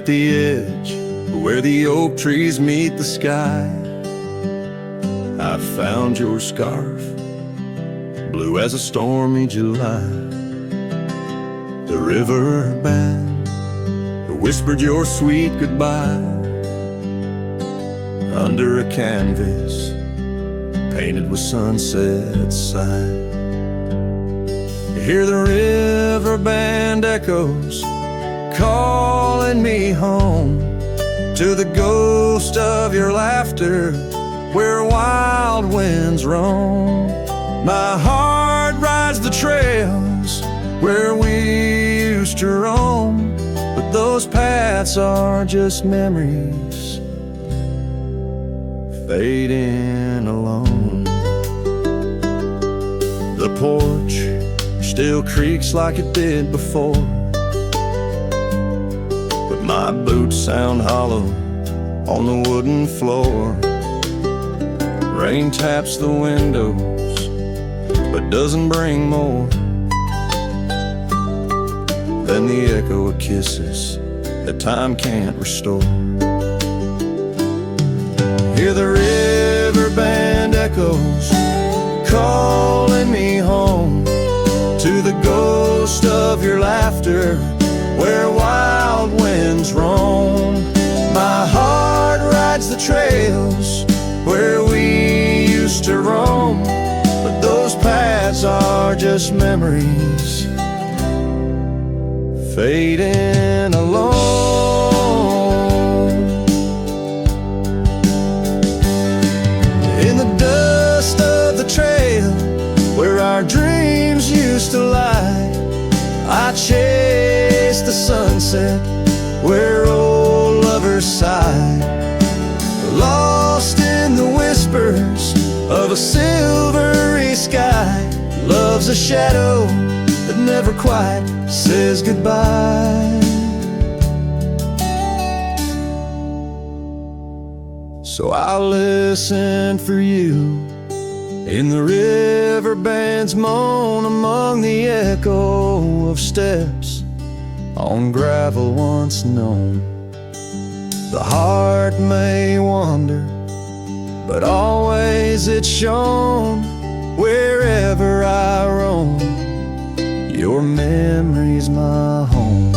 at the edge where the oak trees meet the sky, I found your scarf, blue as a stormy July. The river band whispered your sweet goodbye under a canvas painted with sunset sight. You hear the river band echoes calling me home to the ghost of your laughter where wild winds roam. My heart rides the trails where we used to roam, but those paths are just memories fading alone. The porch still creaks like it did before, but my boots sound hollow on the wooden floor. Rain taps the windows, but doesn't bring more than the echo of kisses that time can't restore. Hear the river band echoes calling me home to the ghost of your laughter where wild winds roam. My heart rides the trails where we used to roam, but those paths are just memories fading alone. In the dust of the trail where our dreams used to lie, I chase the sunset where old lovers sigh, lost in the whispers of a silvery sky. Love's a shadow that never quite says goodbye. So I'll listen for you in the river band's moan, among the echo of steps on gravel once known. The heart may wander, but always it's shown wherever I roam. Your memory's my home.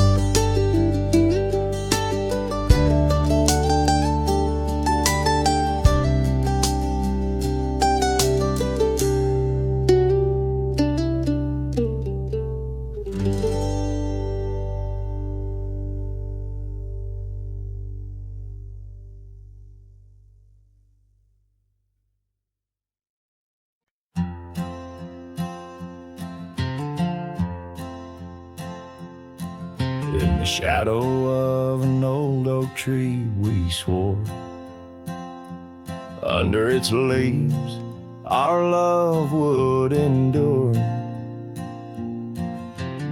In the shadow of an old oak tree we swore, under its leaves our love would endure.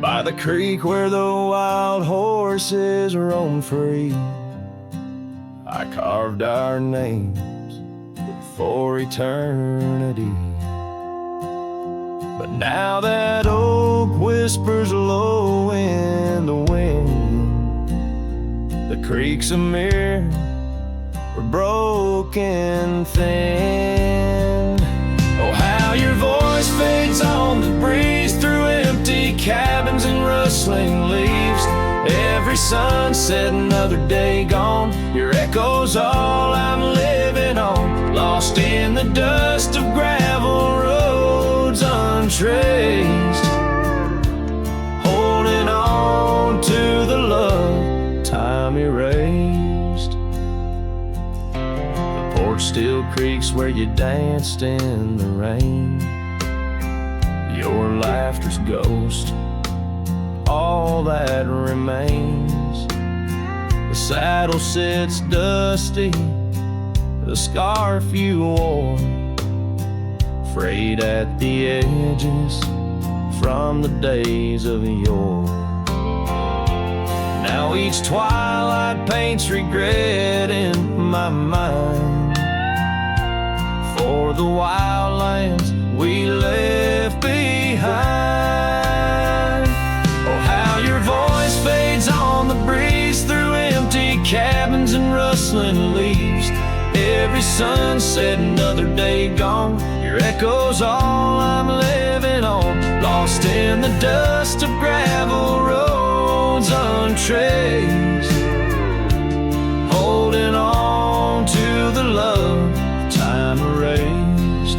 By the creek where the wild horses roam free, I carved our names for eternity. But now that oak whispers low in the wind, the creek's a mirror we're broken thin. Oh, how your voice fades on the breeze through empty cabins and rustling leaves. Every sunset, another day gone, your echo's all I'm living on. Lost in the dust of gravel roads untraced, holding on to the love time erased. The porch still creaks where you danced in the rain. Your laughter's ghost, all that remains. The saddle sits dusty, the scarf you wore, frayed at the edges from the days of yore. Now each twilight paints regret in my mind for the wild lands we left behind. Oh, how your voice fades on the breeze through empty and rustling leaves. Every sunset, another day gone. Your echo's all I'm living on. Lost in the dust of gravel roads untraced, holding on to the love time erased.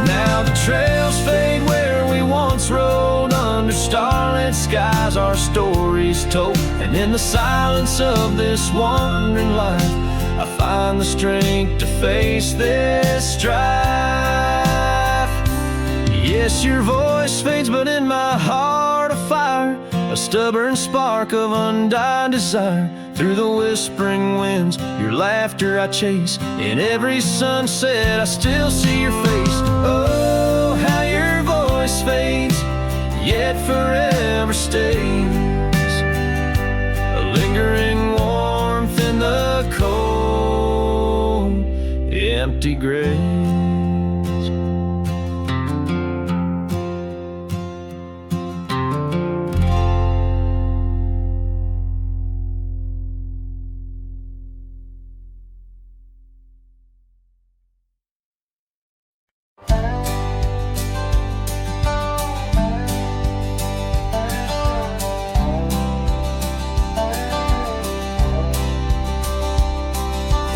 Now the trails fade where we once rode. Under starlit skies our stories told. And in the silence of this wandering life, I find the strength to face this strife. Yes, your voice fades, but in my heart a fire, a stubborn spark of undying desire. Through the whispering winds, your laughter I chase. In every sunset, I still see your face. Oh, how your voice fades, yet forever stays. A lingering warmth in the cold, empty graves.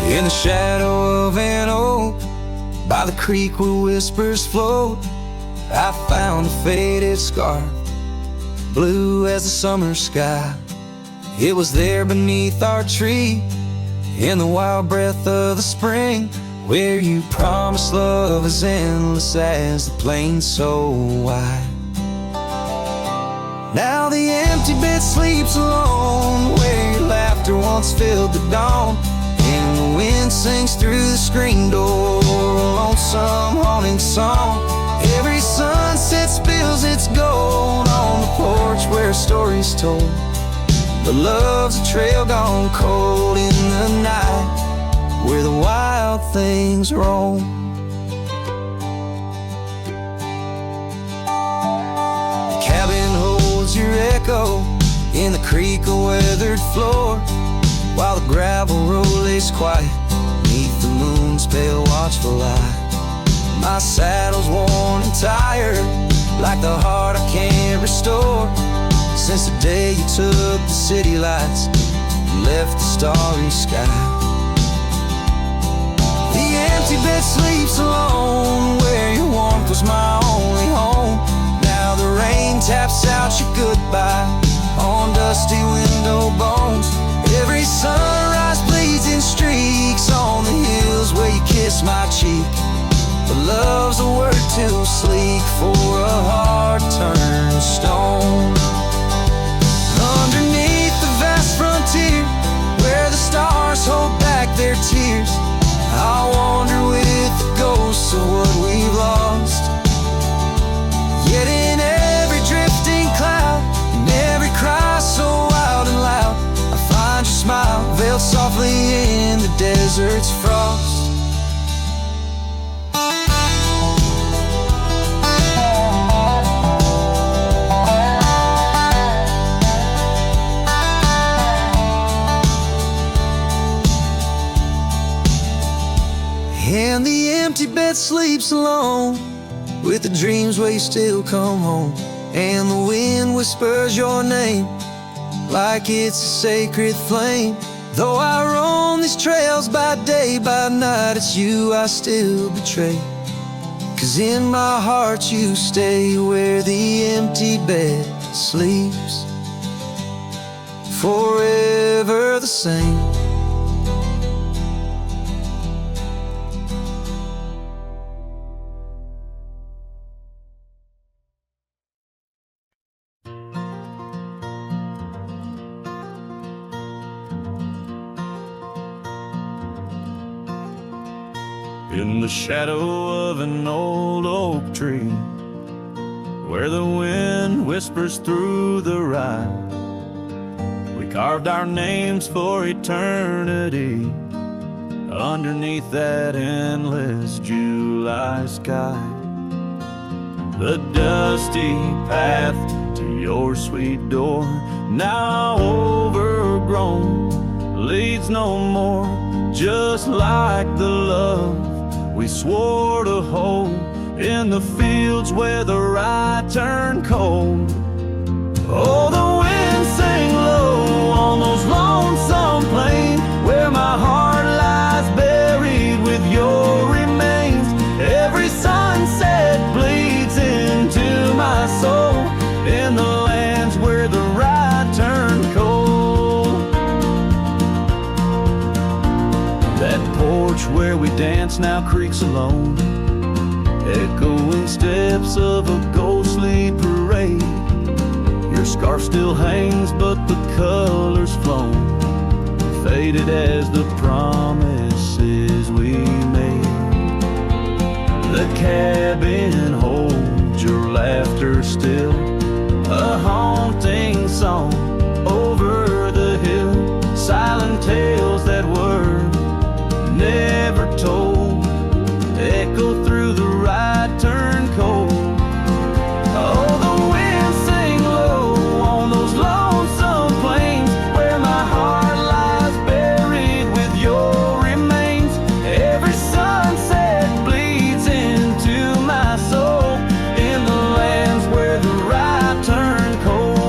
In the shadow of an oak, by the creek where whispers float, I found a faded scarf, blue as the summer sky. It was there beneath our tree, in the wild breath of the spring, where you promised love as endless as the plain so wide. Now the empty bed sleeps alone, where your laughter once filled the dawn. And the wind sings through the screen door, a lonesome haunting song. Every sunset spills its gold on the porch where a story's told. But love's a trail gone cold in the night, where the wild things roam. The cabin holds your echo in the creek a weathered floor, while the gravel road lays quiet beneath the moon's pale watchful light. My saddle's worn and tired, like the heart I can't restore, since the day you took the city lights and left the starry sky. The empty bed sleeps alone, where your warmth was my only home. Now the rain taps out your goodbye on dusty window bones. Every sunrise bleeds in streaks on the hills where you kiss my cheek. But love's a word too sleek for a heart turned stone. Underneath the vast frontier, where the stars hold back their tears, I'll wander with the ghosts of what we've lost. Yet in every drifting cloud, in every cry so wild and loud, I find your smile veiled softly in the desert's frost. And the empty bed sleeps alone, with the dreams where you still come home. And the wind whispers your name like it's a sacred flame. Though I roam these trails by day, by night, it's you I still betray. 'Cause in my heart you stay, where the empty bed sleeps, forever the same. In the shadow of an old oak tree, where the wind whispers through the rye, we carved our names for eternity underneath that endless July sky. The dusty path to your sweet door, now overgrown, leads no more, just like the love we swore to hold in the fields where the rye turned cold. Oh, the wind sang low on those lonesome plains where my heart lies buried with your remains. Every sunset bleeds into my soul in the lands where the rye turned cold. That porch where we dance now creaks alone, echoing steps of a ghostly parade. Your scarf still hangs, but the color's flown, faded as the promises we made. The cabin holds your laughter still, a haunting song over the hill. Silent tales that were never told echo through the rye turned cold. Oh, the wind sang low on those lonesome plains where my heart lies buried with your remains. Every sunset bleeds into my soul in the lands where the rye turned cold.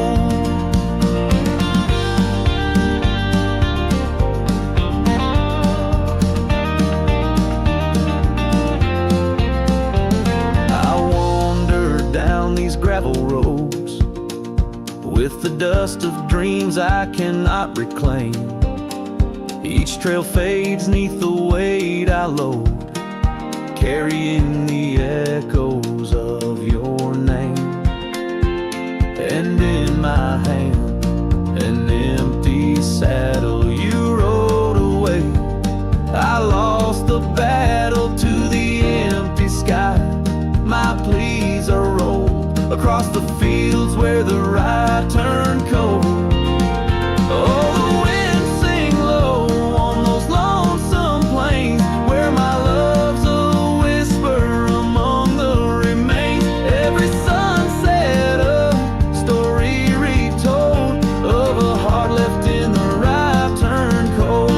I wander down these gravel roads with the dust of dreams I cannot reclaim. Each trail fades neath the weight I load, carrying the echoes of your name. And in my hand, an empty saddle you rode away. I lost the battle to the empty sky. My pleas are rolled across the fields where the rye turned cold. Oh, the wind sing low on those lonesome plains where my love's a whisper among the remains. Every sunset a story retold of a heart left in the rye turned cold.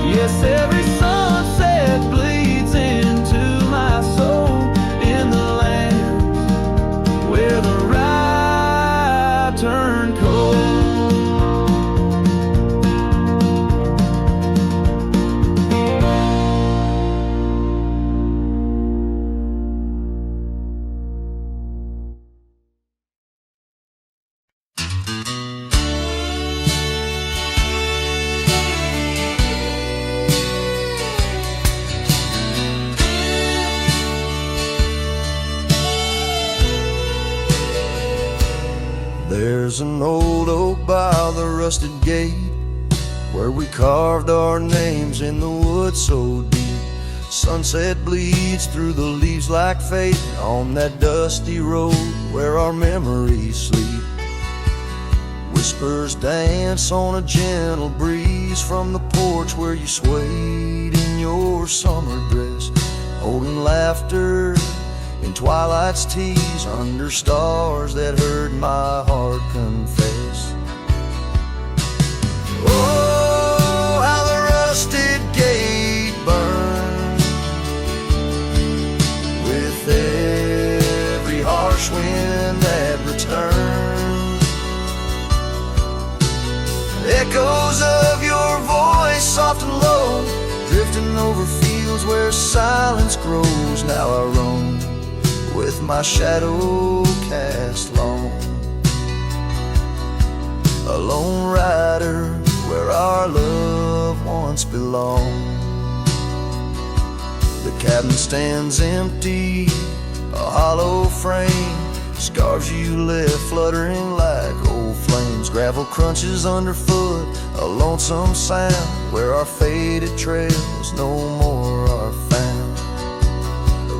Yes, every sunset bleeds into my soul in the lands where the rye turned cold. There's an old oak by the rusted gate where we carved our names in the wood so deep. Sunset bleeds through the leaves like fate on that dusty road where our memories sleep. Whispers dance on a gentle breeze from the porch where you swayed in your summer dress, holding laughter in twilight's tease under stars that heard my heart confess. Oh, how the rusted gate burns with every harsh wind that returns. Echoes of your voice, soft and low, drifting over fields where silence grows. Now I roam with my shadow cast long, a lone rider where our love once belonged. The cabin stands empty, a hollow frame, scars you left fluttering like old flames. Gravel crunches underfoot, a lonesome sound where our faded trails no more are found.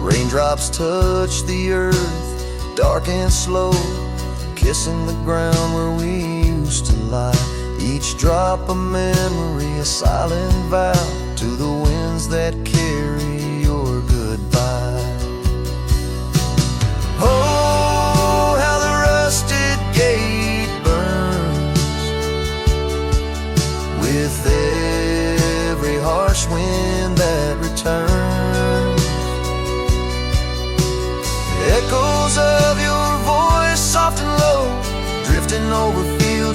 Raindrops touch the earth, dark and slow, kissing the ground where we used to lie. Each drop a memory, a silent vow to the winds that carry your goodbye. Oh, how the rusted gate burns with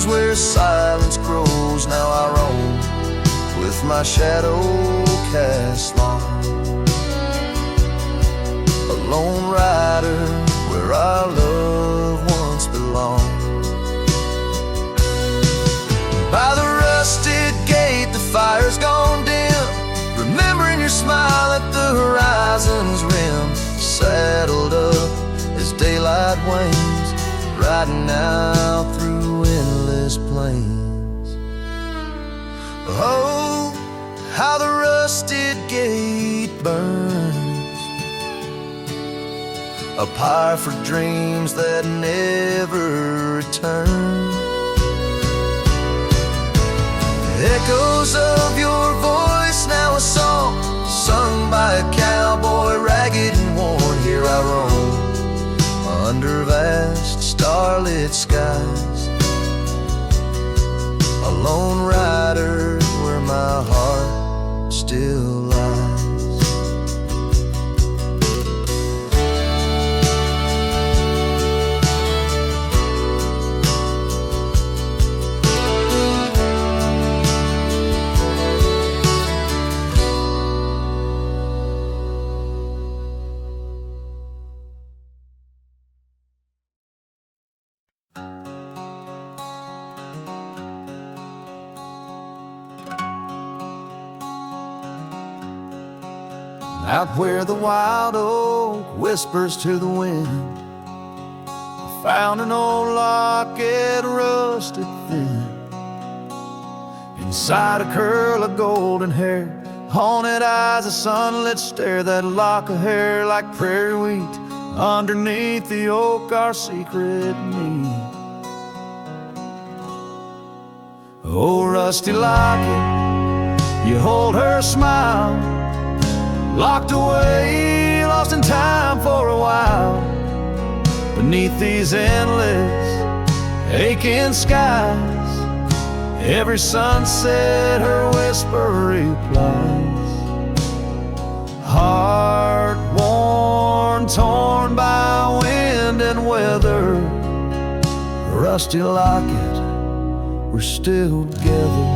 woods where silence grows. Now I roam with my shadow cast long, a lone rider where our love once belonged. By the rusted gate the fire's gone dim, remembering your smile at the horizon's rim. Saddled up as daylight wanes, riding out through endless plains. Oh, how the rusted gate burns, a pyre for dreams that never return. Echoes of your voice, now a song sung by a cowboy, ragged and worn. Here I roam under vast starlit skies, a lone rider where my heart still lies. Out where the wild oak whispers to the wind, I found an old locket rusted thin. Inside a curl of golden hair, haunted eyes, a sunlit stare. That lock of hair like prairie wheat, underneath the oak our secret meet. Oh, rusty locket, you hold her smile, locked away, lost in time for a while. Beneath these endless, aching skies, every sunset her whisper replies. Heart worn, torn by wind and weather, rusty locket, we're still together.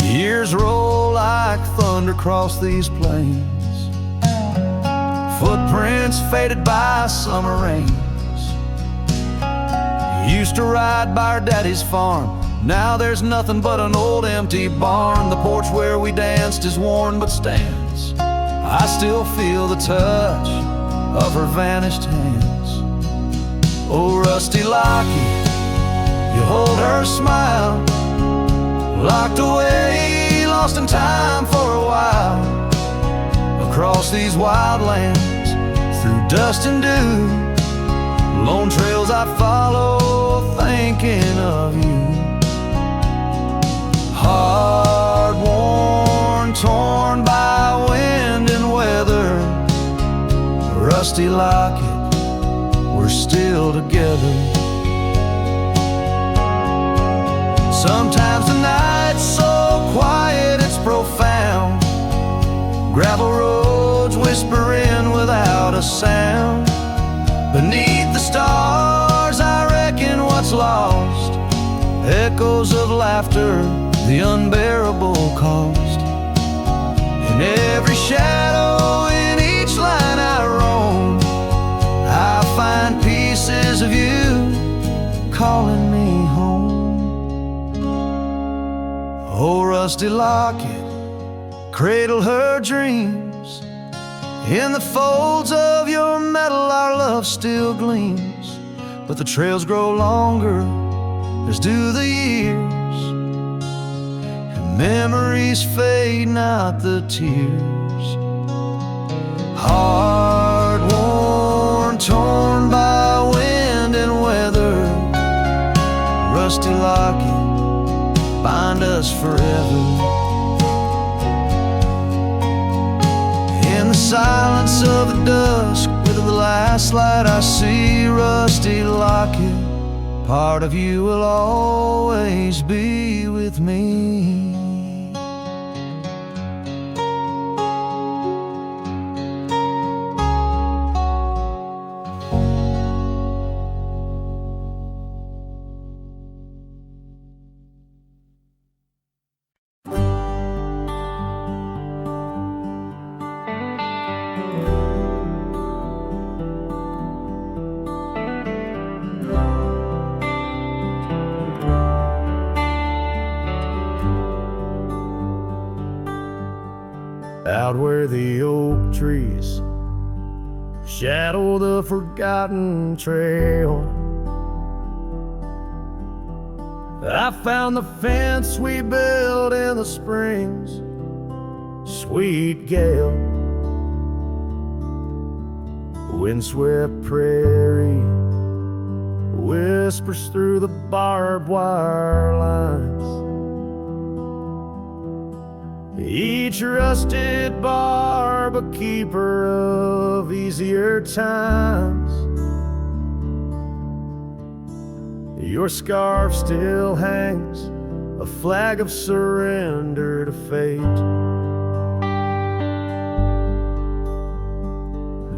Years roll like thunder across these plains, footprints faded by summer rains. Used to ride by our daddy's farm, now there's nothing but an old empty barn. The porch where we danced is worn but stands. I still feel the touch of her vanished hands. Oh, rusty locket, you hold her smile, locked away, lost in time for a while. Across these wild lands, through dust and dew, lone trails I follow, thinking of you. Hard worn, torn by wind and weather, rusty locket, we're still together. Sometimes the night's so quiet it's profound, gravel roads whispering without a sound. Beneath the stars I reckon what's lost, echoes of laughter, the unbearable cost. In every shadow, in each line I roam, I find pieces of you calling me home. Oh, rusty locket, cradle her dreams. In the folds of your metal our love still gleams. But the trails grow longer, as do the years, and memories fade, not the tears. Hard worn, torn by wind and weather, rusty locket, bind us forever. In the silence of the dusk, with the last light I see, rusty locket, part of you will always be with me. out where the oak trees shadow the forgotten trail. I found the fence we built in the springs, sweet gale, windswept prairie whispers through the barbed wire lines. Each rusted barb a keeper of easier times. Your scarf still hangs, a flag of surrender to fate.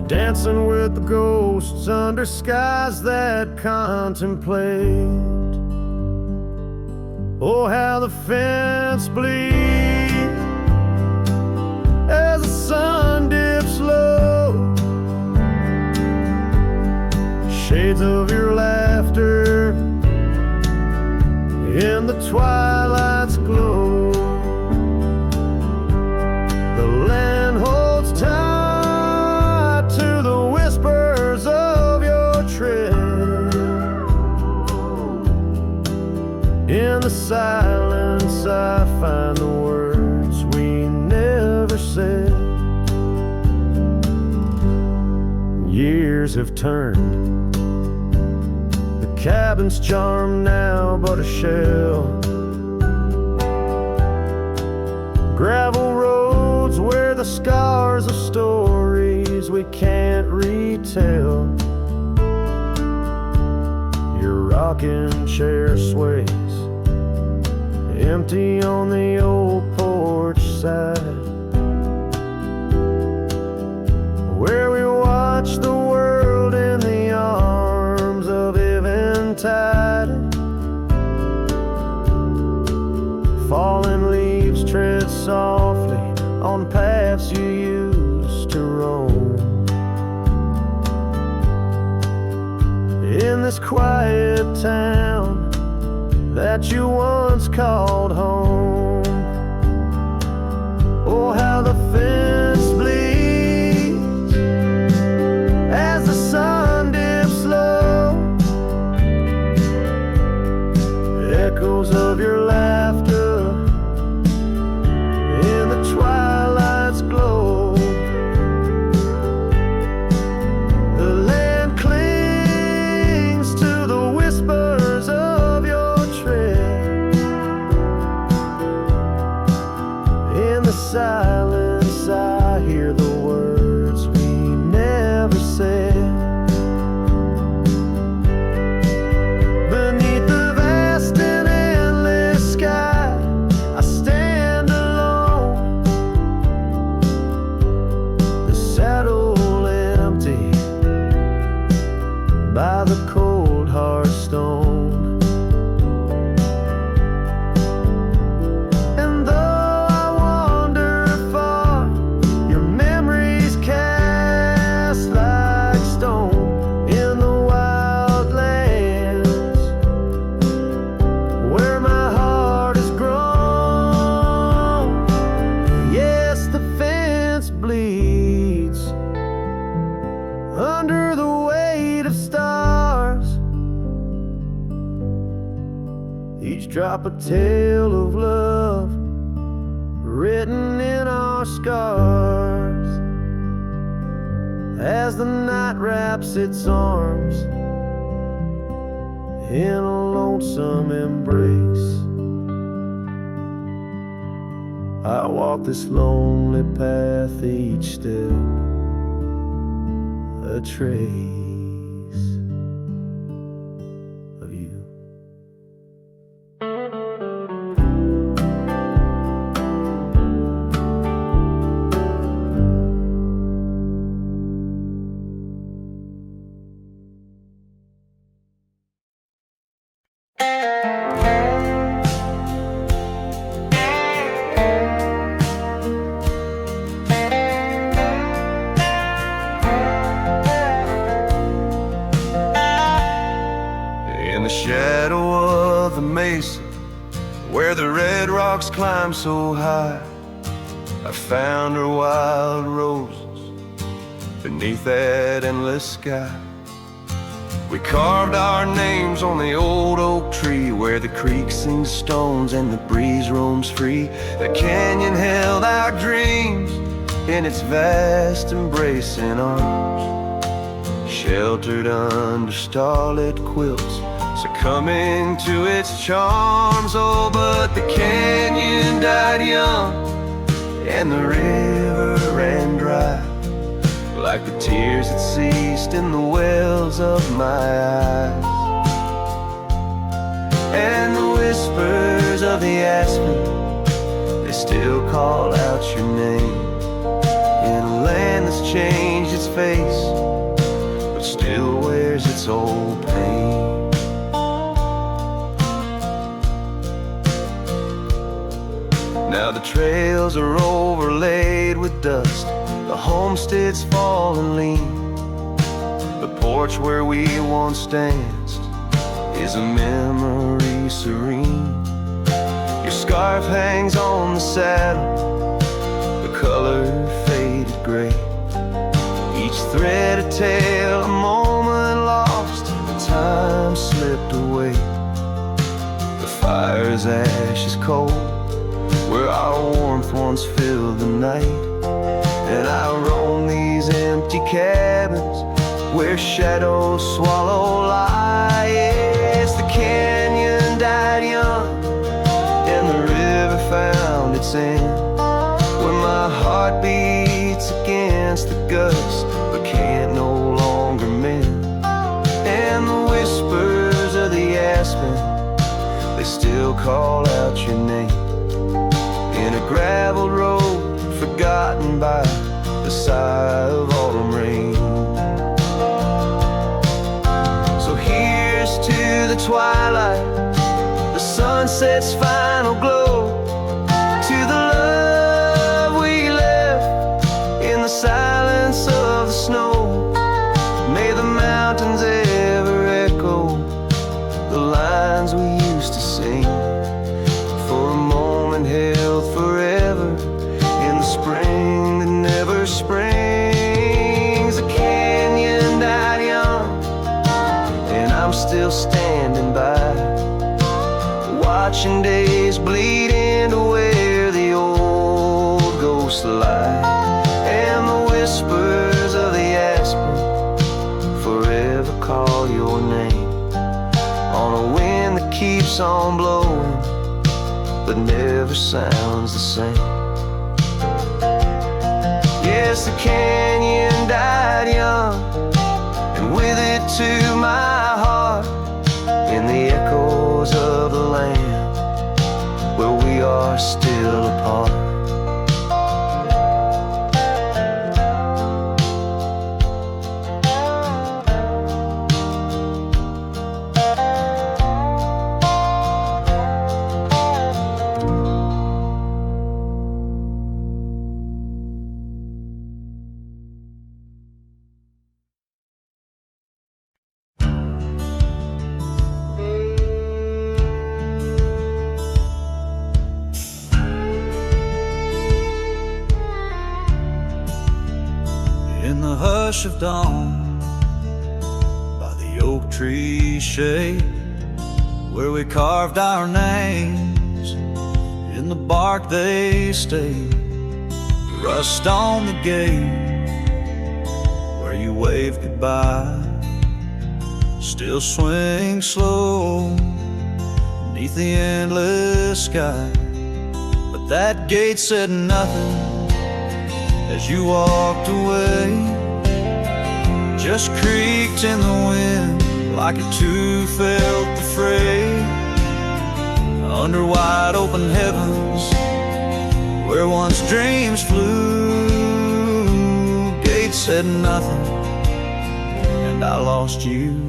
Dancing with the ghosts under skies that contemplate. Oh, how the fence bleeds as the sun dips low. Shades of your laughter in the twilight's glow. The land holds tight to the whispers of your tread. In the silence I find the words we never said. Years have turned, cabin's charm now but a shell. Gravel roads where the scars of stories we can't retell. Your rocking chair sways empty on the old porch side, where we watch the world in the arms of tide. Fallen leaves tread softly on paths you used to roam. In this quiet town that you once called home. Oh, how the fence bleeds as the sun dips low. Echoes of your laughter in the twilight's glow. The land clings to the whispers of your tread. In the silence I hear the words we never said. By the cold hard stone. And though I wander far, your memories cast like stone in the wild lands where my heart has grown. Yes, the fence bleeds under the weight of stars. Each drop a tale of love written in our scars. As the night wraps its arms in a lonesome embrace, I walk this lonely path, each step a trace of you. Where the red rocks climb so high, I found her wild roses beneath that endless sky. We carved our names on the old oak tree where the creek sings stones and the breeze roams free. The canyon held our dreams in its vast embracing arms, sheltered under starlit quilts, succumbing to its charms. Oh, but the canyon died young and the river ran dry, like the tears that ceased in the wells of my eyes. And the whispers of the aspen, they still call out your name, in a land that's changed its face, but still wears its old pain. Now the trails are overlaid with dust, the homestead's fallen lean. The porch where we once danced is a memory serene. Your scarf hangs on the saddle, the color faded gray, each thread a tale, a moment lost, the time slipped away. The fire's ashes cold where our warmth once filled the night, and I roam these empty cabins where shadows swallow light. Yes, the canyon died young and the river found its end, where my heart beats against the gust but can't no longer mend. And the whispers of the aspen, they still call out your name, in a graveled road forgotten by the sigh of autumn rain. So here's to the twilight, the sunset's final glow, to the love we left in the silence of the snow. May the mountains ever echo the lines we used to sing, for a moment held forever in the spring that never springs. The canyon died young and I'm still standing by, watching days bleed into where the old ghosts lie. And the whispers of the aspen forever call your name, on a wind that keeps on blowing but never sounds the same. Yes, the canyon died young, and with it to my heart, in the echoes of the land where we are still apart. In the hush of dawn, by the oak tree shade, where we carved our names, in the bark they stayed. Rust on the gate, where you waved goodbye, still swing slow beneath the endless sky. But that gate said nothing as you walked away, just creaked in the wind like it too felt the fray. Under wide open heavens, where once dreams flew, gate said nothing and I lost you.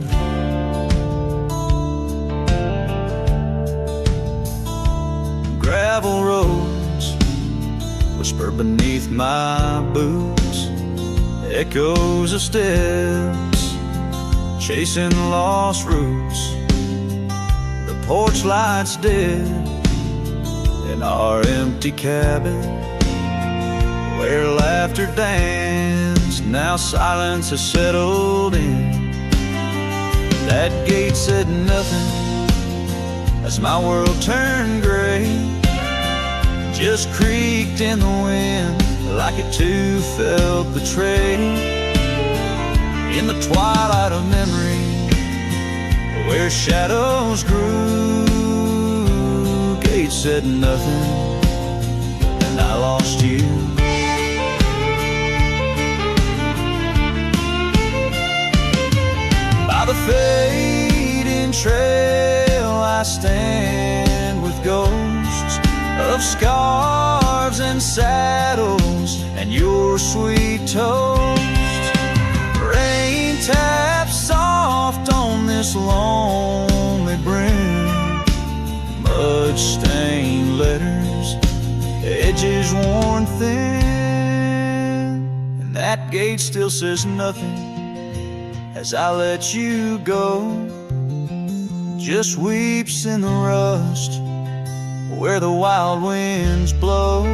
Gravel roads whisper beneath my boots, echoes of steps chasing lost roots. The porch lights dead in our empty cabin, where laughter danced. Now silence has settled in. That gate said nothing as my world turned gray, just creaked in the wind like it too felt betrayed. In the twilight of memory, where shadows grew, gate said nothing, and I lost you. By the fading trail I stand with ghosts of scarves and saddles and your sweet toast. Rain taps soft on this lonely brim, mud-stained letters, edges worn thin, and that gate still says nothing as I let you go. Just weeps in the rust where the wild winds blow,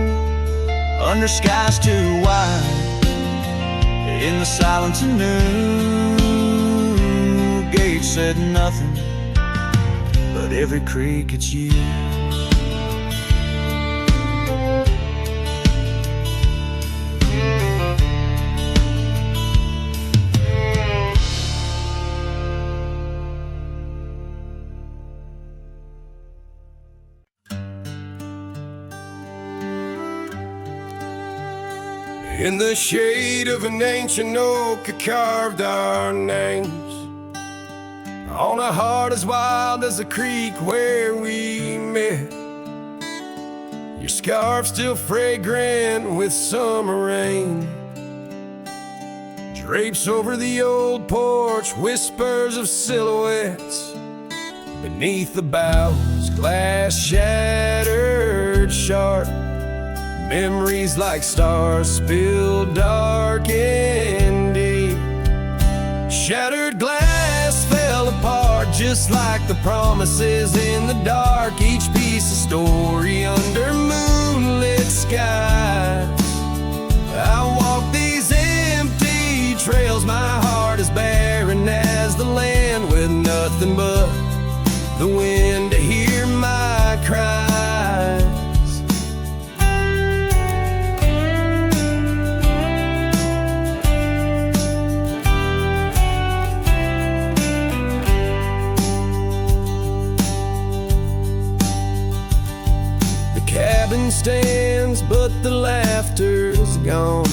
under skies too wide, in the silence anew. Gate said nothing, but every creak it's you. In the shade of an ancient oak, I carved our names on a heart as wild as the creek where we met. Your scarf still fragrant with summer rain drapes over the old porch, whispers of silhouettes beneath the boughs, glass shattered sharp. Memories like stars spilled dark and deep. Shattered glass fell apart just like the promises in the dark. Each piece a story under moonlit skies. I walk these empty trails, my heart is barren as the land, with nothing but the wind to hear my cries. Cabin stands, but the laughter's gone.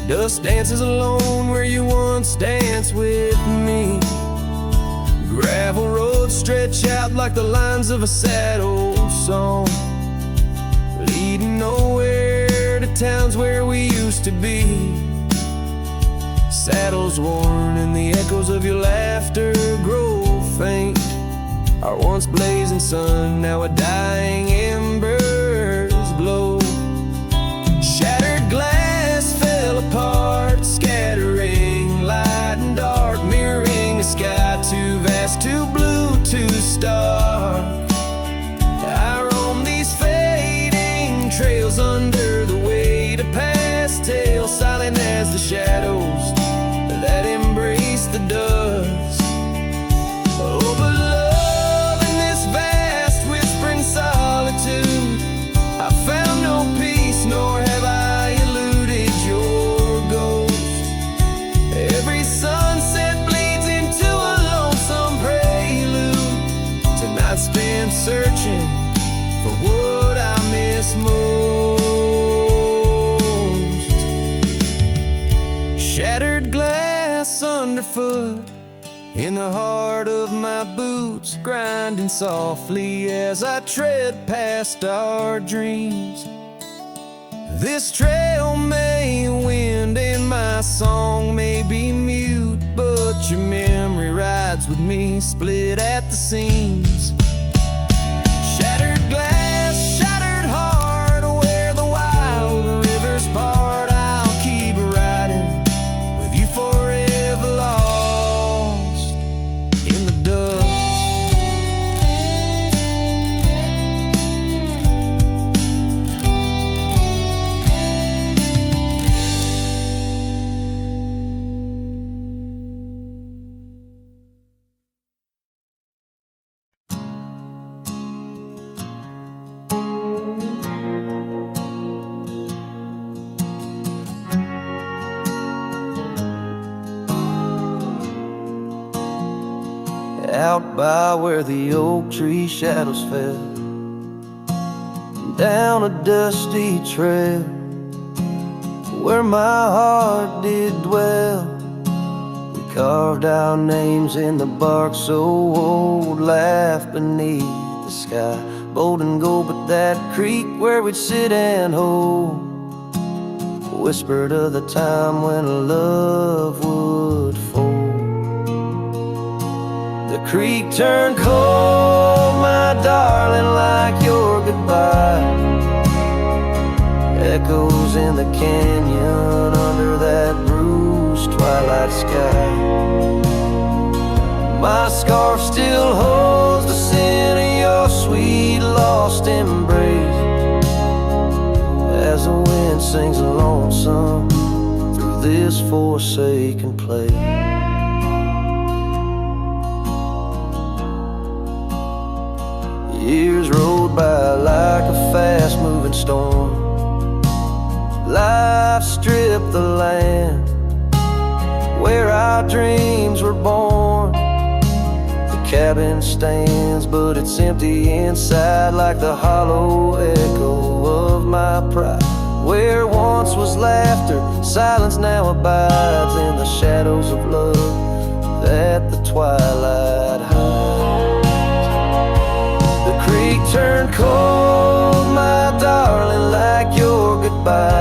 Dust dances alone where you once danced with me. Gravel roads stretch out like the lines of a sad old song, leading nowhere to towns where we used to be. Saddles worn and the echoes of your laughter grow faint. Our once blazing sun, now a dying embers glow. Shattered glass fell apart, scattering light and dark, mirroring a sky too vast, too blue, too stark. I roam these fading trails under the weight of past tales, silent as the shadows that embrace the dust. Oh, but I found no peace, nor have I eluded your ghost. Every sunset bleeds into a lonesome prelude to nights spent searching for what I miss most. Shattered glass underfoot, in the heart of my boots, grinding softly as I tread past our dreams. This trail may wind and my song may be mute, but your memory rides with me, split at the seams. Shattered glass, shattered heart, where the wild rivers part, I'll keep riding with you forever lost in the dust. out by where the oak tree shadows fell, down a dusty trail where my heart did dwell. We carved our names in the bark so old, laughed beneath the sky, bold and gold. But that creek where we'd sit and hold whispered of the time when love would fold. The creek turned cold, my darling, like your goodbye. Echoes in the canyon under that bruised twilight sky. My scarf still holds the scent of your sweet lost embrace, as the wind sings a lonesome through this forsaken place. Years rolled by like a fast-moving storm. Life stripped the land where our dreams were born. The cabin stands, but it's empty inside, like the hollow echo of my pride. Where once was laughter, silence now abides in the shadows of love that the twilight hides. The creek turned cold, my darling, like your goodbye.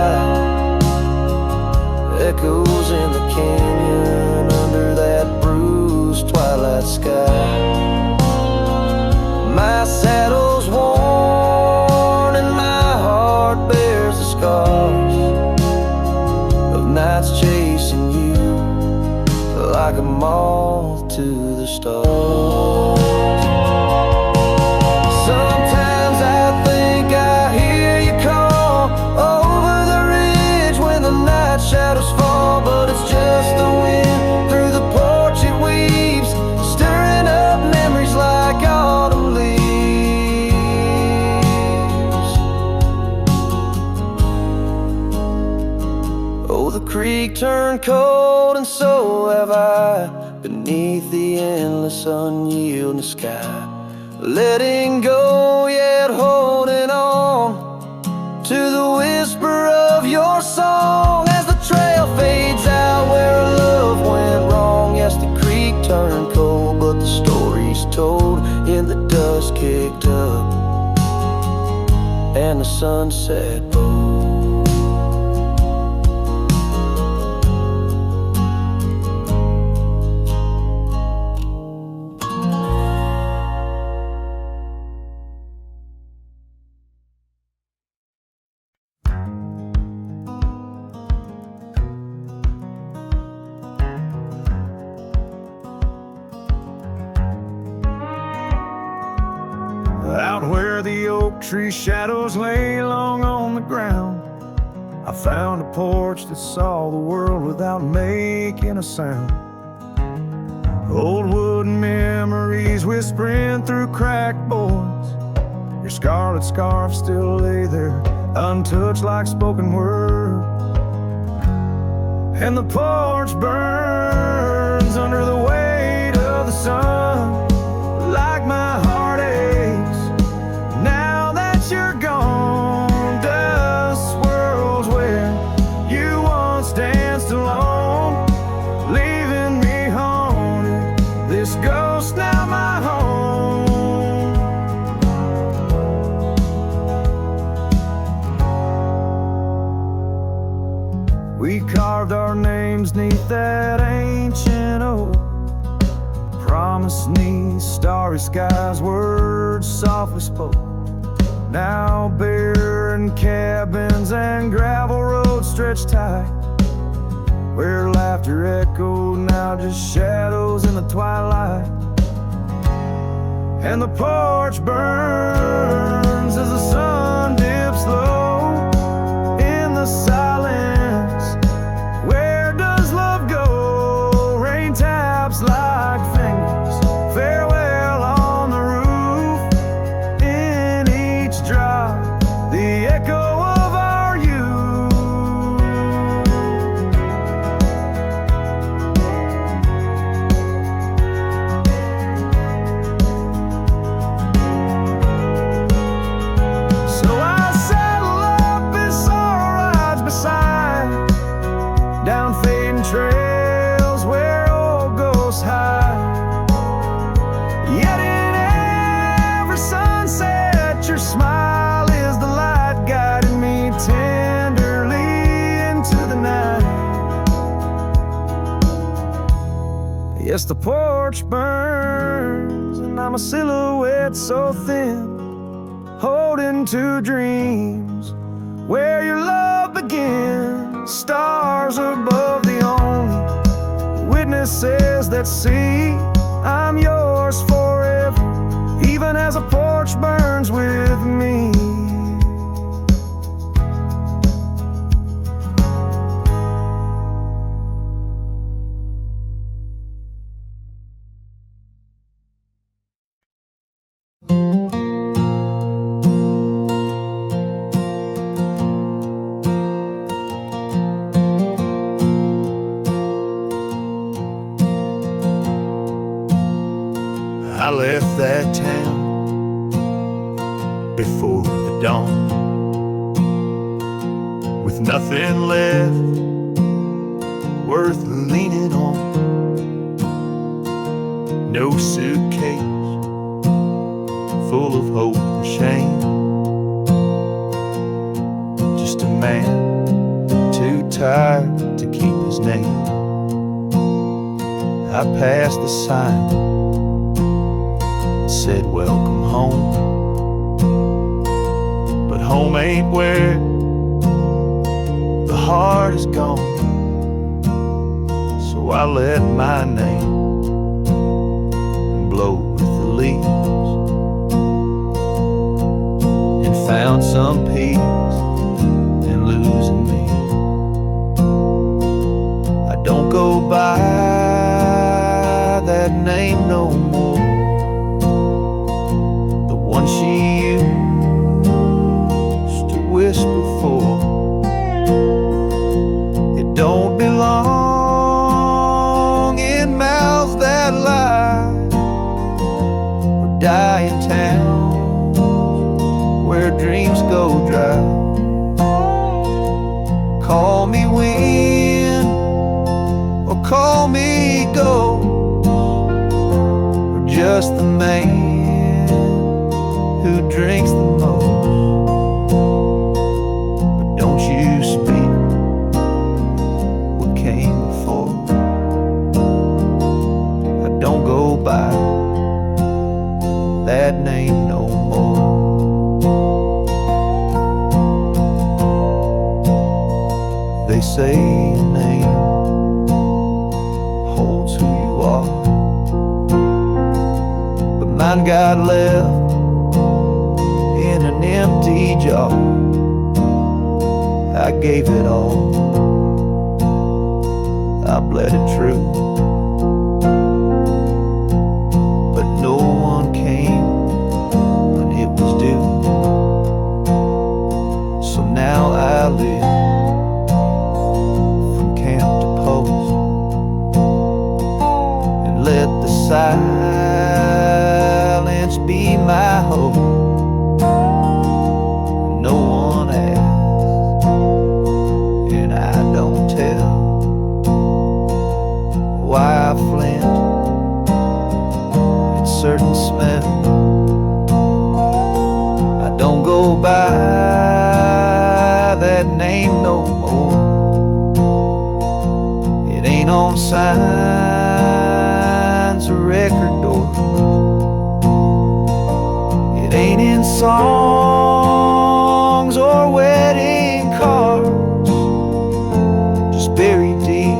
Echoes in the canyon under that bruised twilight sky. My saddle's worn and my heart bears the scars of nights chasing you like a moth to the stars. Sometimes I think I hear you call over the ridge when the night shadows fall, but it's just the wind through the porch it weaves, stirring up memories like autumn leaves. Oh, the creek turned cold, and so have I, beneath the endless unyielding sky. Letting go, yet holding on to the whisper of your song as the trail fades out where love went wrong. Yes, the creek turned cold, but the story's told in the dust kicked up and the sunset bold. Out where the oak tree shadows lay long on the ground, I found a porch that saw the world without making a sound. Old wooden memories whispering through cracked boards. Your scarlet scarf still lay there, untouched like spoken word. And the porch burns under the weight of the sun, like my heart aches now that you're gone. Dust swirls where you once danced alone, leaving me haunted. This ghost now my home. We carved our names neath that ancient oak, promised 'neath starry skies, words softly spoke. Now barren cabins and gravel roads stretch tight, where laughter echoed, now just shadows in the twilight. And the porch burns as the sun dips low in the silence. Where does love go? Rain taps like fingers, farewell on the roof. In each drop, the echo of our youth. Yes, the porch burns, and I'm a silhouette so thin, holding to dreams where your love begins. Stars above, the only witnesses that see I'm yours forever, even as a porch burns with me. I left that town before the dawn, with nothing left worth leaning on. No suitcase full of hope and shame, just a man too tired to keep his name. I passed the sign, said welcome home, but home ain't where the heart is gone. So I let my name blow with the leaves, and found some peace in losing me. I don't go by that name no more, she used to whisper for. It don't belong in mouths that lie, or die in towns where dreams go dry. Call me wind, or call me ghost, or just the man who drinks the most. But don't you speak what came before. I don't go by that name no more. They say your name holds who you are, but mine got left in an empty jar. I gave it all, I bled it true, but no one came when it was due. So now I live from camp to post, and let the silence be my hope. Why flint and certain smell. I don't go by that name no more. It ain't on signs or record doors. It ain't in songs or wedding cards, just buried deep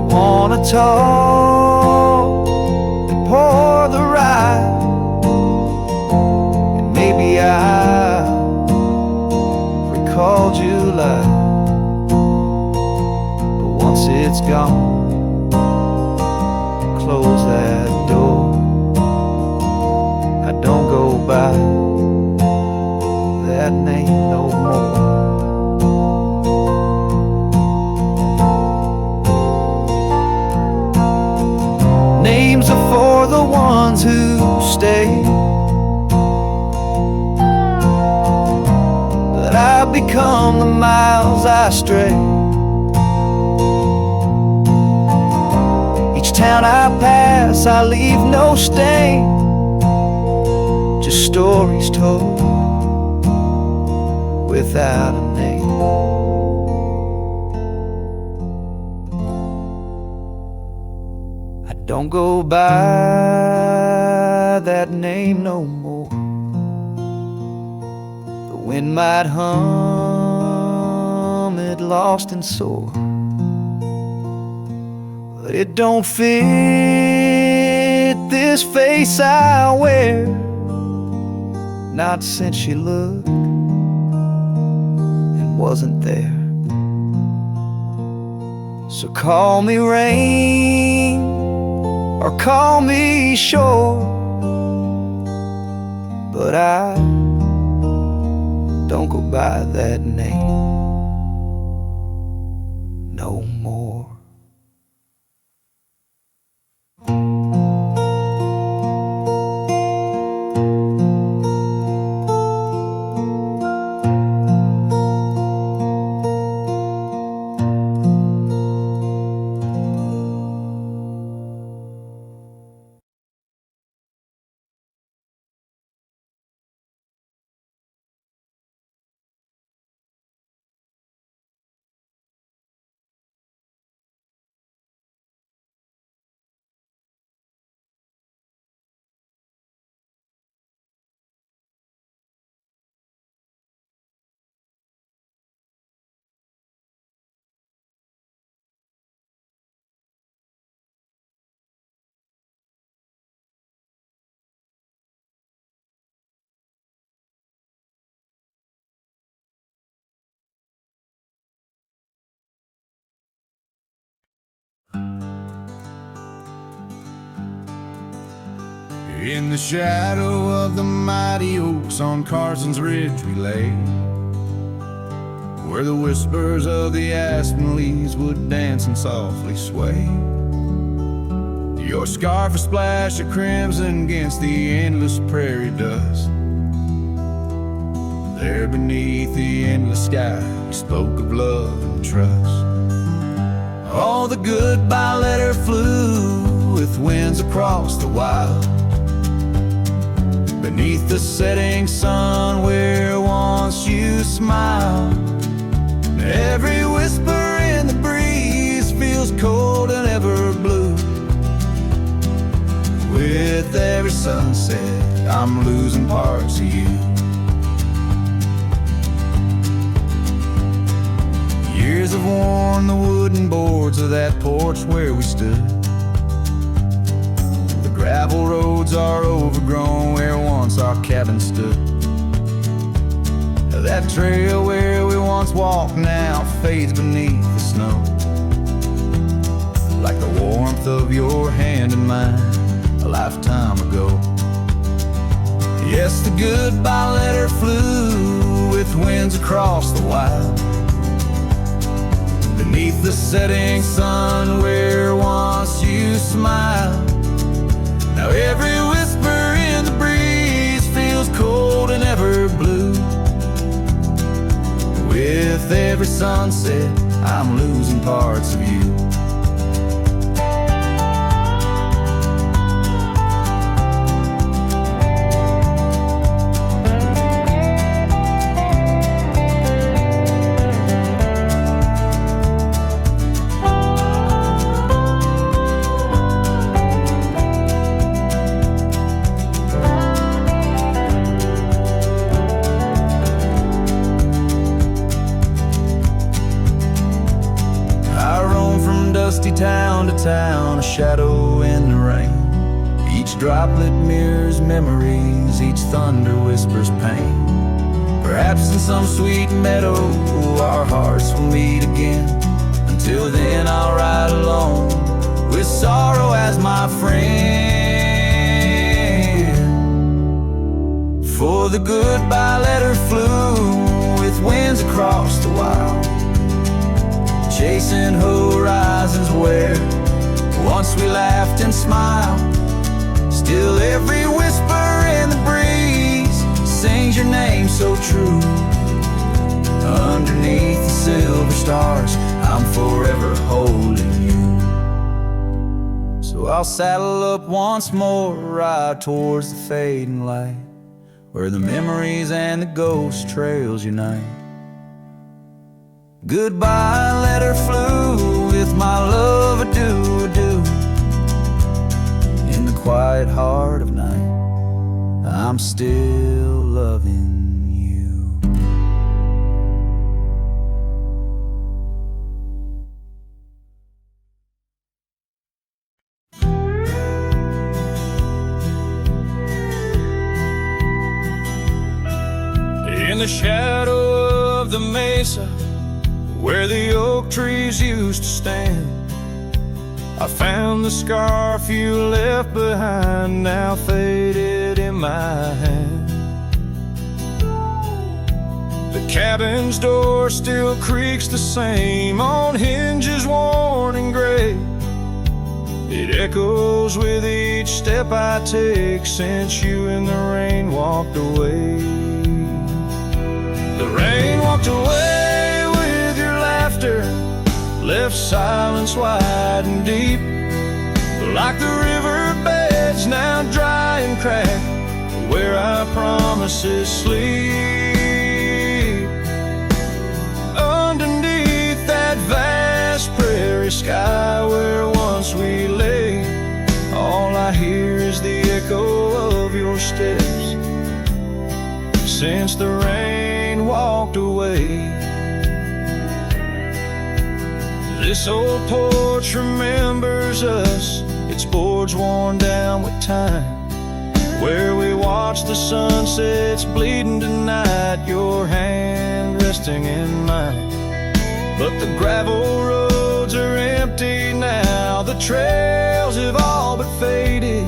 wanna talk and pour the ride, and maybe I'll recall July, but once it's gone, close that door. I don't go by that name no more. Names are for the ones who stay, but I've become the miles I stray. Each town I pass, I leave no stain, just stories told without a name. don't go by that name no more. The wind might hum it lost and sore, but it don't fit this face I wear, not since she looked and wasn't there. So call me rain or call me shore, but I don't go by that name no more. In the shadow of the mighty oaks on Carson's Ridge we lay, where the whispers of the aspen leaves would dance and softly sway. Your scarf a splash of crimson against the endless prairie dust. There beneath the endless sky we spoke of love and trust. All the goodbye letter flew with winds across the wild, beneath the setting sun where once you smiled. Every whisper in the breeze feels cold and ever blue. With every sunset I'm losing parts of you. Years have worn the wooden boards of that porch where we stood. The gravel roads are overgrown where once our cabin stood. That trail where we once walked now fades beneath the snow, like the warmth of your hand in mine a lifetime ago. Yes, the goodbye letter flew with winds across the wild, beneath the setting sun where once you smiled. Now every whisper in the breeze feels cold and ever blue. With every sunset I'm losing parts of you. Town to town, a shadow in the rain. Each droplet mirrors memories, each thunder whispers pain. Perhaps in some sweet meadow our hearts will meet again. Until then I'll ride alone with sorrow as my friend. For the goodbye letter flew with winds across the wild, chasing horizons where once we laughed and smiled. Still every whisper in the breeze sings your name so true. Underneath the silver stars I'm forever holding you. So I'll saddle up once more, ride towards the fading light, where the memories and the ghost trails unite. Goodbye letter flew with my love adieu, adieu. quiet heart of night, I'm still loving you. In the shadow of the mesa, where the oak trees used to stand, I found the scarf you left behind, now faded in my hand. The cabin's door still creaks the same, on hinges worn and gray. It echoes with each step I take since you in the rain walked away. The rain walked away with your laughter, left silence wide and deep, like the riverbeds now dry and cracked, where our promises sleep. Underneath that vast prairie sky where once we lay, all I hear is the echo of your steps since the rain walked away. This old porch remembers us, its boards worn down with time, where we watch the sunsets bleeding tonight, your hand resting in mine. But the gravel roads are empty now, the trails have all but faded,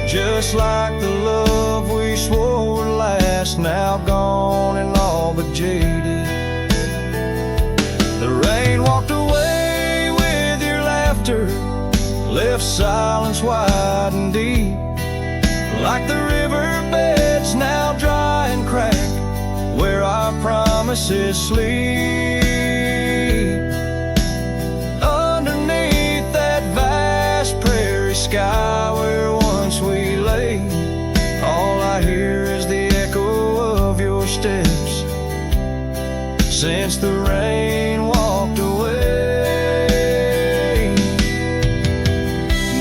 just like the love we swore would last, now gone and all but jaded. The rain walked away with your laughter, left silence wide and deep, like the riverbeds now dry and cracked, where our promises sleep. Underneath that vast prairie sky where once we lay, all I hear is the echo of your steps since the rain walked away.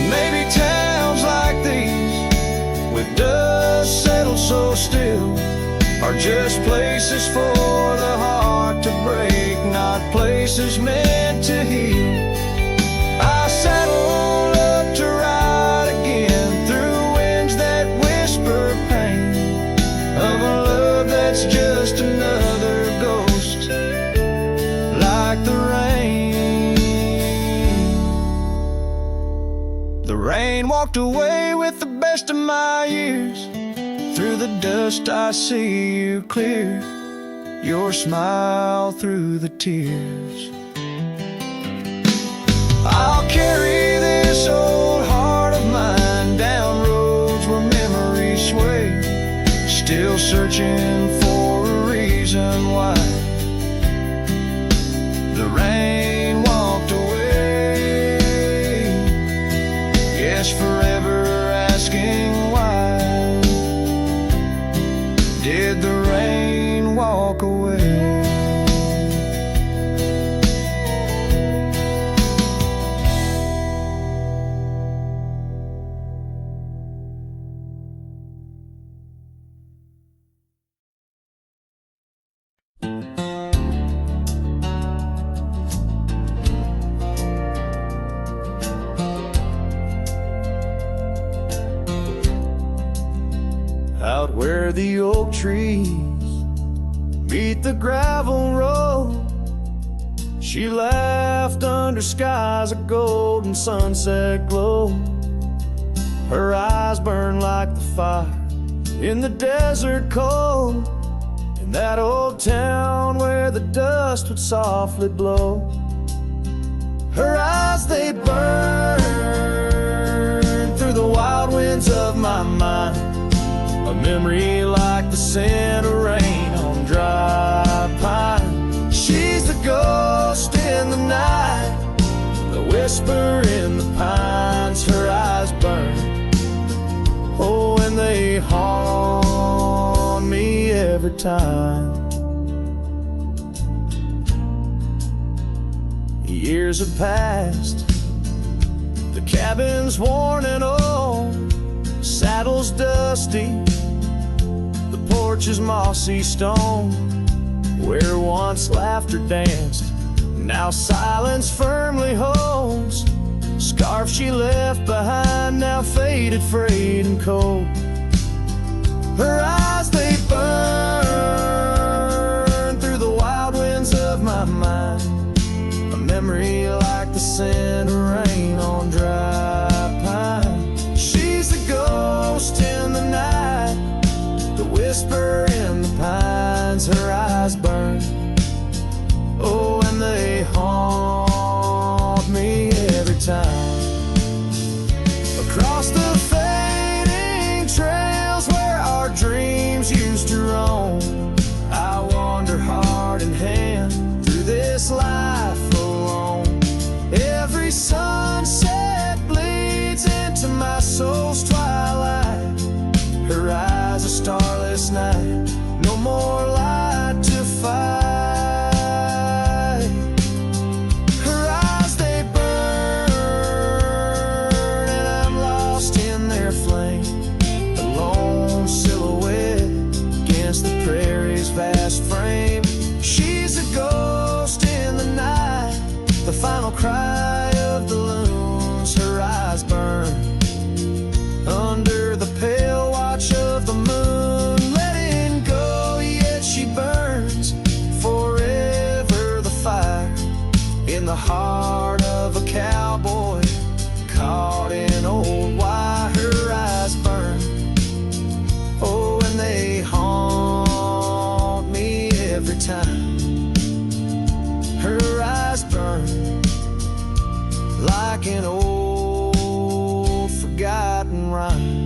Maybe towns like these, with dust settled so still, are just places for the heart to break, not places meant to heal. I saddle up to ride again through winds that whisper pain of a love that's just another ghost, like the rain. The rain walked away with the best of my years. Through the dust I see you clear, your smile through the tears. I'll carry this old heart of mine down roads where memories sway, still searching for a reason why the rain walked away. Yes, forever asking why did the rain walk away? Out where the oak trees meet the gravel road, she laughed under skies of golden sunset glow. Her eyes burned like the fire in the desert cold, in that old town where the dust would softly blow. Her eyes, they burn through the wild winds of my mind, a memory like the scent of rain on dry pine. She's the ghost in the night, the whisper in the pines. Her eyes burn, oh, and they haunt me every time. Years have passed, the cabin's worn and old, dusty, the porch is mossy stone. Where once laughter danced, now silence firmly holds. Scarf she left behind, now faded, frayed and cold. Her eyes, they burn through the wild winds of my mind. A memory like the scent of rain on dry pine. She's a ghost in the night, the whisper in the pines. Her eyes burn, oh, and they haunt me every time. Across the fading trails where our dreams used to roam, I wander heart in hand through this life alone. Every sunset bleeds into my soul's twilight. Her eyes a starless night, no more light to fight. Her eyes, they burn, and I'm lost in their flame. A lone silhouette against the prairie's vast frame. She's a ghost in the night, the final cry of the loons. Her eyes burn under the pale watch of the moon. Letting go, yet she burns forever. The fire in the heart of a cowboy caught in old wire. Her eyes burn, oh, and they haunt me every time. Her eyes burn like an old forgotten rhyme.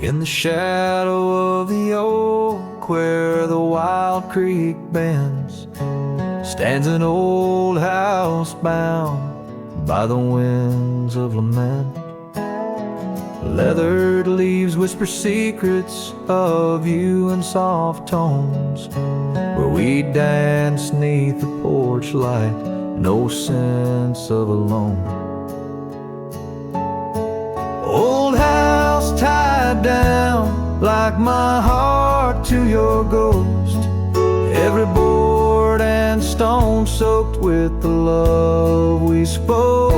In the shadow of the oak where the wild creek bends, stands an old house bound by the winds of lament. Leathered leaves whisper secrets of you in soft tones, where we dance 'neath the porch light, no sense of alone. Old house tied down like my heart to your ghost, every board and stone soaked with the love we spoke.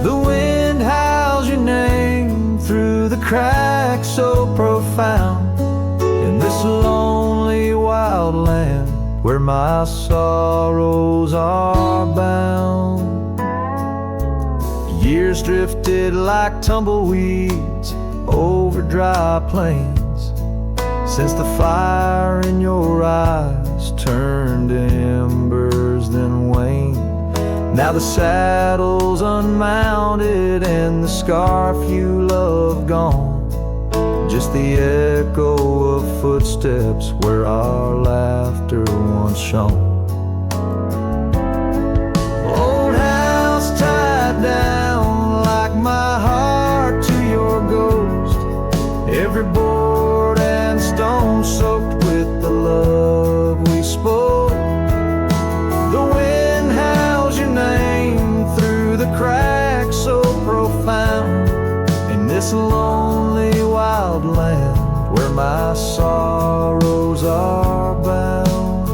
The wind howls your name through the cracks so profound, in this lonely wild land where my sorrows are bound. Years drifted like tumbleweeds over dry plains, since the fire in your eyes turned to embers then waned. Now the saddle's unmounted and the scarf you love gone, just the echo of footsteps where our laughter once shone. Old house tied down like my heart to your ghost, every board and stone soaked with the love we spoke. The wind howls your name through the cracks so profound, in this lonely wild land where my sorrows are bound.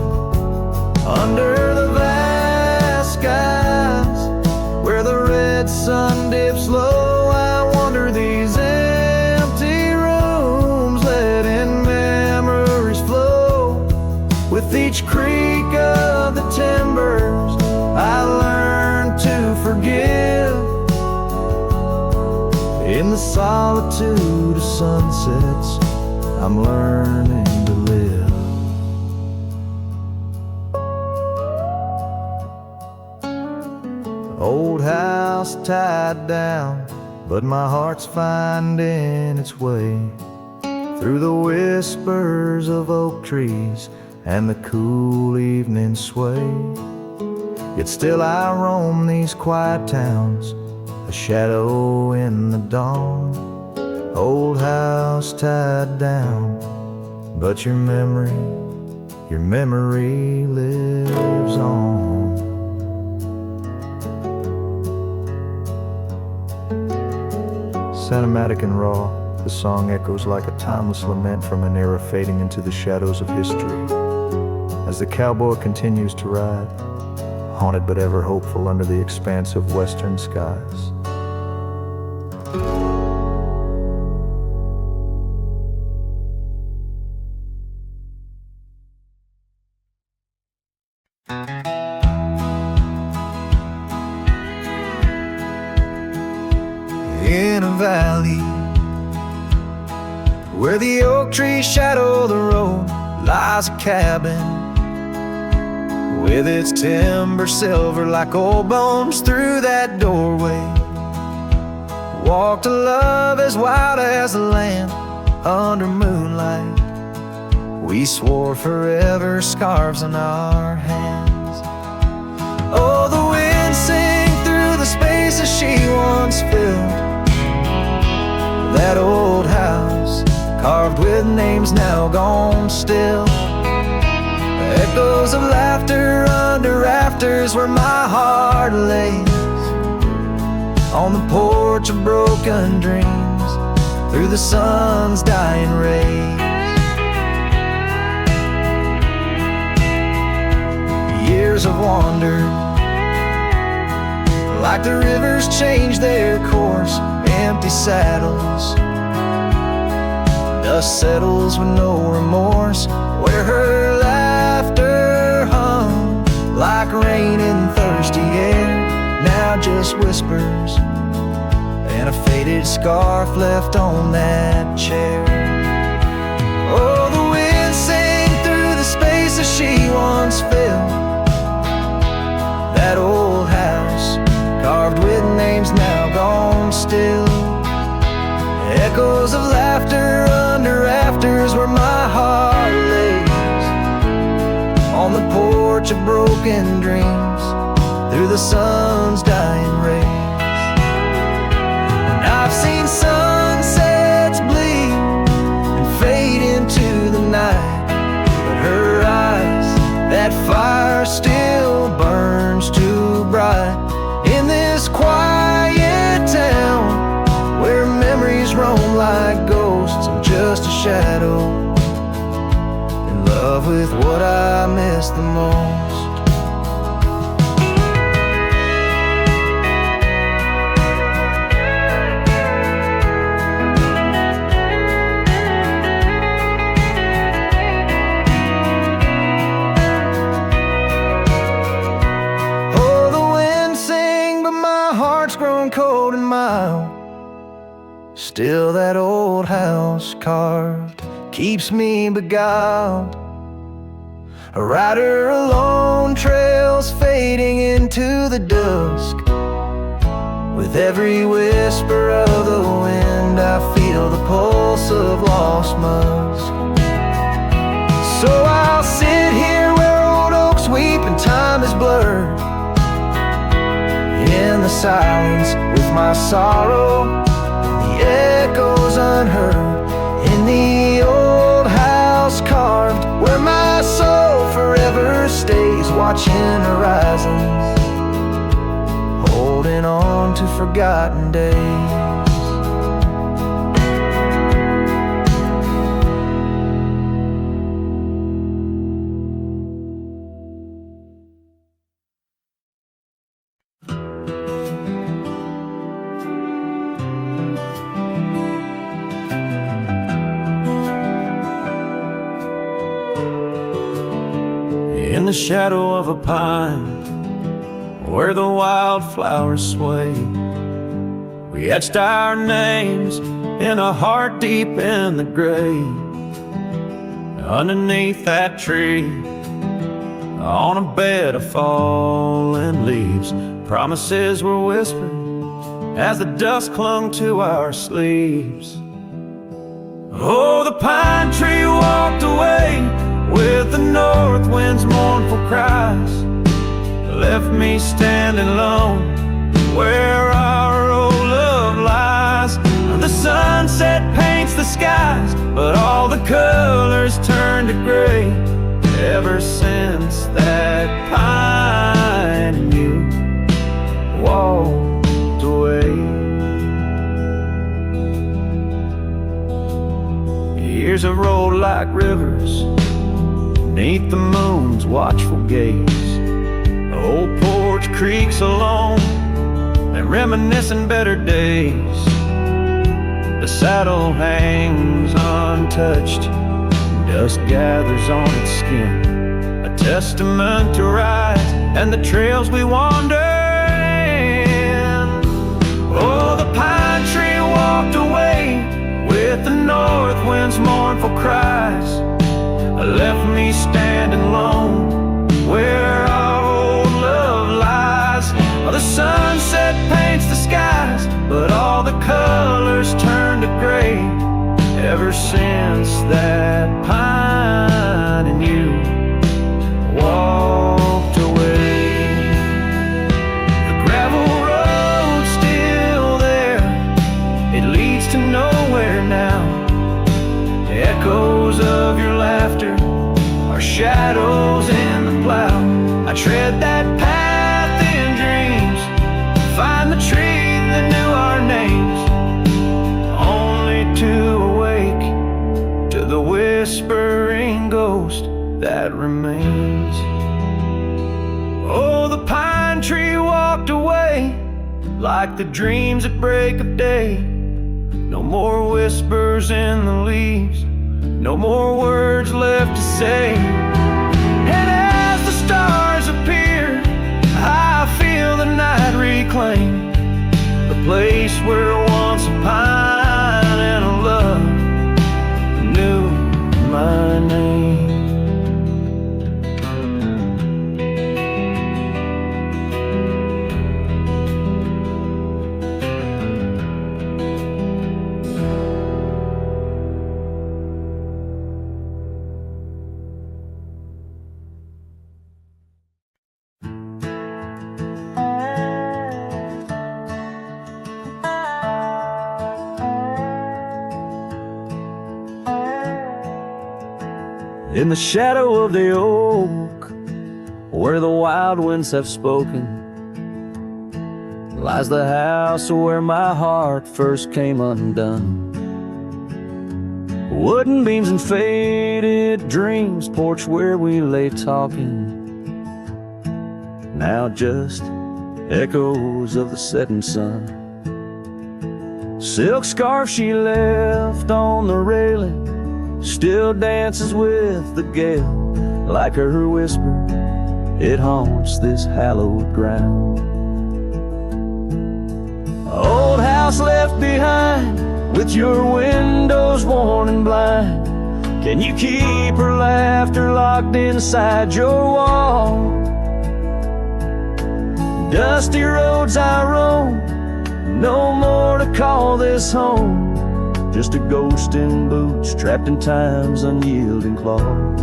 Under the vast skies where the red sun dips low, I wander these empty rooms, letting memories flow. With each creak of the timbers I learn to forgive. In the solitude of sunsets I'm learning to live. Old house tied down, but my heart's finding its way through the whispers of oak trees and the cool evening sway. Yet still I roam these quiet towns, a shadow in the dawn. Old house tied down, but your memory lives on. Cinematic and raw, the song echoes like a timeless lament from an era fading into the shadows of history. As the cowboy continues to ride, haunted but ever hopeful under the expanse of western skies. In a valley where the oak trees shadow the road lies a cabin with its timber silver like old bones. Through that doorway walked a love as wild as the land under moonlight. We swore forever, scarves on our hands. Oh, the wind sang through the spaces she once filled. That old house, carved with names now gone still. Echoes of laughter under rafters where my heart lays. On the porch of broken dreams, through the sun's dying rays. Years have wandered, like the rivers change their course. Empty saddles, dust settles with no remorse. Where her laughter hung like rain in thirsty air, now just whispers and a faded scarf left on that chair. Oh, the wind sang through the spaces she once filled. That old house, carved with names now gone still. Echoes of laughter under rafters where my heart lays. On the porch of broken dreams, through the sun's dying rays. And I've seen sunsets bleed and fade into the night, but her eyes, that fire still burns too bright. In this quiet town where memories roam like ghosts, I'm just a shadow, in love with what I miss the most. Oh, the wind sing, but my heart's grown cold and mild. Still that old house carved keeps me beguiled. A rider alone, trails fading into the dusk. With every whisper of the wind, I feel the pulse of lost musk. So I'll sit here where old oaks weep and time is blurred, in the silence with my sorrow, echoes unheard. In the old house carved where my soul forever stays, watching horizons, holding on to forgotten days. In the shadow of a pine, where the wildflowers sway, we etched our names in a heart deep in the grave. Underneath that tree, on a bed of fallen leaves, promises were whispered as the dust clung to our sleeves. Oh, the pine tree walked away, with the north wind's mournful cries, left me standing alone where our old love lies. The sunset paints the skies, but all the colors turn to gray ever since that pine and you walked away. Years have rolled like rivers beneath the moon's watchful gaze. The old porch creaks alone and reminiscing better days. The saddle hangs untouched, dust gathers on its skin, a testament to ride and the trails we wander in. Oh, the pine tree walked away with the north wind's mournful cries, left me standing alone where our old love lies. The sunset paints the skies, but all the colors turn to gray ever since that pine and you walked away. The gravel road's still there, it leads to nowhere now. The echoes of your laughter are shadows in the plow. I tread that path in dreams, find the tree that knew our names, only to awake to the whispering ghost that remains. Oh, the pine tree walked away like the dreams at break of day. No more whispers in the leaves, no more words left to say. And as the stars appear, I feel the night reclaim the place where once a pine and a love knew my name. In the shadow of the oak, where the wild winds have spoken, lies the house where my heart first came undone. Wooden beams and faded dreams, porch where we lay talking, now just echoes of the setting sun. Silk scarf she left on the railing still dances with the gale, like her whisper, it haunts this hallowed ground. Old house left behind, with your windows worn and blind, can you keep her laughter locked inside your wall? Dusty roads I roam, no more to call this home, just a ghost in boots, trapped in time's unyielding claws.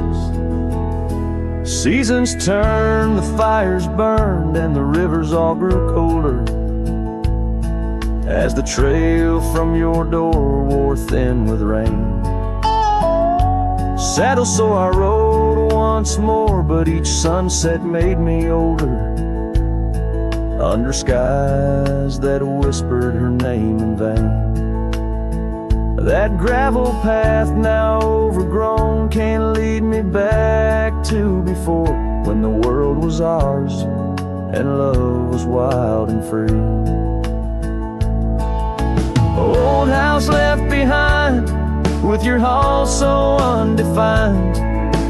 Seasons turned, the fires burned, and the rivers all grew colder, as the trail from your door wore thin with rain. Saddle sore I rode once more, but each sunset made me older, under skies that whispered her name in vain. That gravel path now overgrown can't lead me back to before, when the world was ours and love was wild and free. Old house left behind, with your hall so undefined,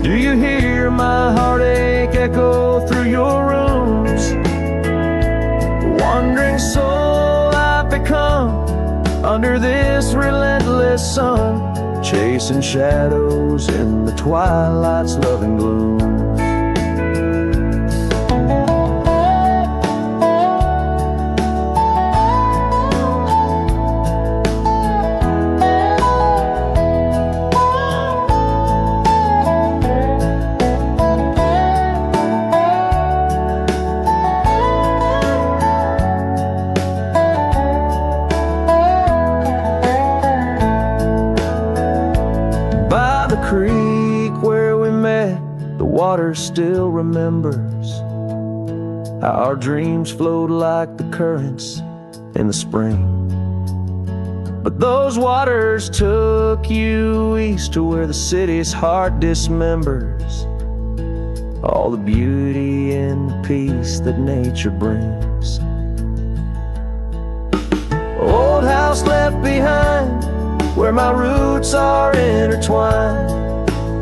do you hear my heartache echo through your rooms? Wandering soul I've become, under this relentless sun, chasing shadows in the twilight's loving gloom. water still remembers how our dreams flowed like the currents in the spring. But those waters took you east to where the city's heart dismembers all the beauty and the peace that nature brings. Old house left behind, where my roots are intertwined.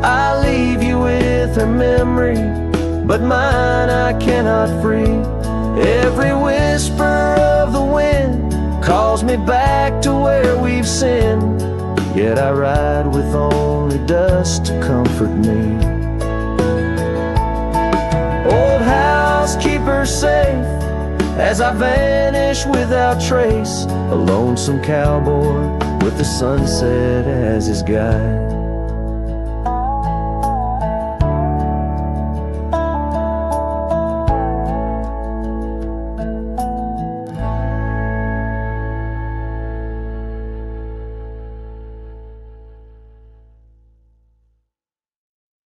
I leave you with her memory, but mine I cannot free. Every whisper of the wind calls me back to where we've sinned, yet I ride with only dust to comfort me. Old house, keep her safe as I vanish without trace, a lonesome cowboy with the sunset as his guide.